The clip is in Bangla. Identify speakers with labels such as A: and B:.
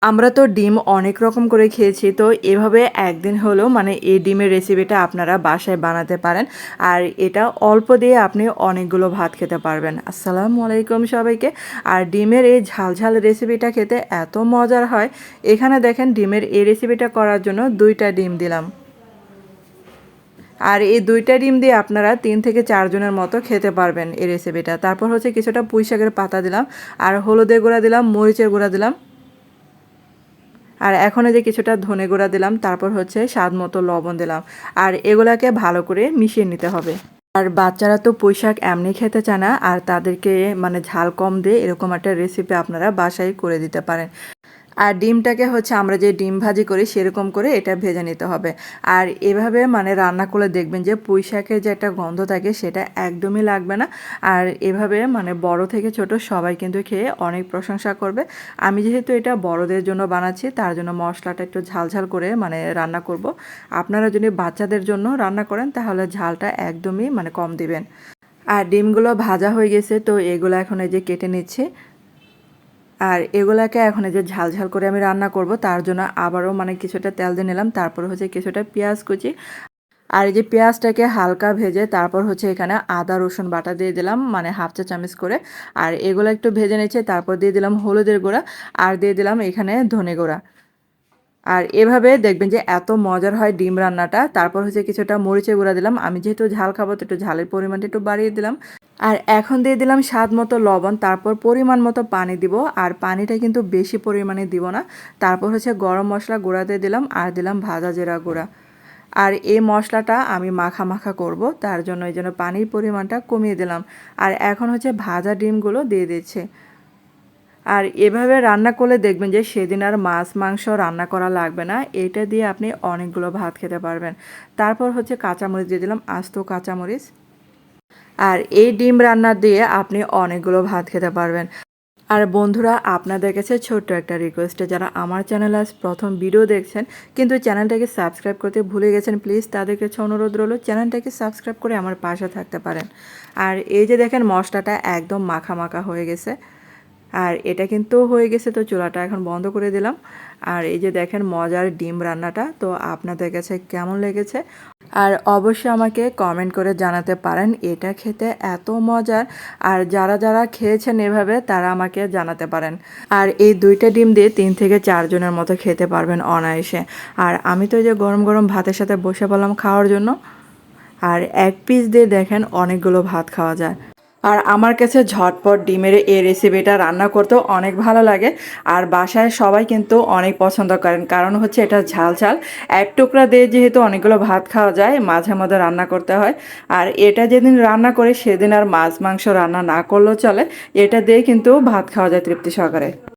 A: আমরা তো ডিম অনেক রকম করে খেয়েছি, তো এভাবে একদিন হলেও মানে এই ডিমের রেসিপিটা আপনারা বাসায় বানাতে পারেন। আর এটা অল্প দিয়ে আপনি অনেকগুলো ভাত খেতে পারবেন। আসসালামু আলাইকুম সবাইকে। আর ডিমের এই ঝাল ঝাল রেসিপিটা খেতে এত মজার হয়। এখানে দেখেন ডিমের এই রেসিপিটা করার জন্য 2টা ডিম দিলাম। আর এই 2টা ডিম দিয়ে আপনারা 3 থেকে 4 জনের মতো খেতে পারবেন এই রেসিপিটা। তারপর হচ্ছে কিছুটা পুঁই শাকের পাতা দিলাম, আর হলুদের গুঁড়া দিলাম, মরিচের গুঁড়া দিলাম, আর এখন এই যে কিছুটা ধনে গুঁড়া দিলাম, তারপর হচ্ছে স্বাদ মতো লবণ দিলাম। আর এগুলাকে ভালো করে মিশিয়ে নিতে হবে। আর বাচ্চারা তো পুঁই শাক এমনি খেতে চায় না, আর তাদেরকে মানে ঝাল কম দিয়ে এরকম একটা রেসিপি আপনারা বাসায় করে দিতে পারেন। আর ডিমটাকে হচ্ছে আমরা যে ডিম ভাজি করি সেরকম করে এটা ভেজে নিতে হবে। আর এভাবে মানে রান্না করলে দেখবেন যে পুঁই শাকের যে একটা গন্ধ থাকে সেটা একদমই লাগবে না। আর এভাবে মানে বড় থেকে ছোট সবাই কিন্তু খেয়ে অনেক প্রশংসা করবে। আমি যেহেতু এটা বড়দের জন্য বানাচ্ছি, তার জন্য মশলাটা একটু ঝালঝাল করে মানে রান্না করব। আপনারা যদি বাচ্চাদের জন্য রান্না করেন তাহলে ঝালটা একদমই মানে কম দিবেন। আর ডিমগুলো ভাজা হয়ে গেছে, তো এগুলো এখন এই যে কেটে নিচ্ছি। আর এগুলাকে এখন এই যে ঝাল ঝাল করে আমি রান্না করব, তার জন্য আবারও মানে কিছুটা তেল দিয়ে নিলাম, তারপর হচ্ছে কিছুটা পেঁয়াজ কুচি। আর এই যে পেঁয়াজটাকে হালকা ভেজে তারপর হচ্ছে এখানে আদা রসুন বাটা দিয়ে দিলাম, মানে হাফ চা চামচ করে। আর এগুলো একটু ভেজে নিচ্ছে, তারপর দিয়ে দিলাম হলুদের গুঁড়া, আর দিয়ে দিলাম এখানে ধনে গুঁড়া। আর এভাবে দেখবেন যে এত মজার হয় ডিম রান্নাটা। তারপর হচ্ছে কিছুটা মরিচের গুঁড়া দিলাম, আমি যেহেতু ঝাল খাবো তো একটু ঝালের পরিমাণটা একটু বাড়িয়ে দিলাম। আর এখন দিয়ে দিলাম স্বাদ মতো লবণ, তারপর পরিমাণ মতো পানি দিব। আর পানিটা কিন্তু বেশি পরিমাণে দিব না। তারপর হচ্ছে গরম মশলা গুঁড়া দিয়ে দিলাম, আর দিলাম ভাজা জিরা গুঁড়া। আর এই মশলাটা আমি মাখা মাখা করব, তার জন্য এই জন্য পানির পরিমাণটা কমিয়ে দিলাম। আর এখন হচ্ছে ভাজা ডিমগুলো দিয়ে দিচ্ছে। আর এভাবে রান্না করলে দেখবেন যে সেদিন আর মাছ মাংস রান্না করা লাগবে না, এটা দিয়ে আপনি অনেকগুলো ভাত খেতে পারবেন। তারপর হচ্ছে কাঁচামরিচ দিয়ে দিলাম, আস্ত কাঁচামরিচ। আর এই ডিম রান্না দিয়ে আপনি অনেকগুলো ভাত খেতে পারবেন। আর বন্ধুরা, আপনাদের কাছে ছোট্ট একটা রিকোয়েস্টে, যারা আমার চ্যানেলে আজ প্রথম ভিডিও দেখছেন কিন্তু চ্যানেলটাকে সাবস্ক্রাইব করতে ভুলে গেছেন, প্লিজ তাদের কাছে অনুরোধ রইল চ্যানেলটাকে সাবস্ক্রাইব করে আমার পাশে থাকতে পারেন। আর এই যে দেখেন মশলাটা একদম মাখা মাখা হয়ে গেছে। আর এটা কিন্তু হয়ে গেছে, তো চুলাটা এখন বন্ধ করে দিলাম। আর এই যে দেখেন মজার ডিম রান্নাটা, তো আপনাদের কাছে কেমন লেগেছে আর অবশ্যই আমাকে কমেন্ট করে জানাতে পারেন। এটা খেতে এত মজার, আর যারা যারা খেয়েছেন এভাবে তারা আমাকে জানাতে পারেন। আর এই 2টা ডিম দিয়ে 3 থেকে 4 জনের মতো খেতে পারবেন অনায়াসে। আর আমি তো এই যে গরম গরম ভাতের সাথে বসে পড়লাম খাওয়ার জন্য। আর এক পিস দিয়ে দেখেন অনেকগুলো ভাত খাওয়া যায়। আর আমার কাছে ঝটপট ডিমের এই রেসিপিটা রান্না করতেও অনেক ভালো লাগে। আর বাসায় সবাই কিন্তু অনেক পছন্দ করেন, কারণ হচ্ছে এটা ঝাল ঝাল। এক টুকরা দিয়ে যেহেতু অনেকগুলো ভাত খাওয়া যায়, মাঝে মধ্যে রান্না করতে হয়। আর এটা যেদিন রান্না করে সেদিন আর মাছ মাংস রান্না না করলেও চলে, এটা দিয়ে কিন্তু ভাত খাওয়া যায় তৃপ্তি সহকারে।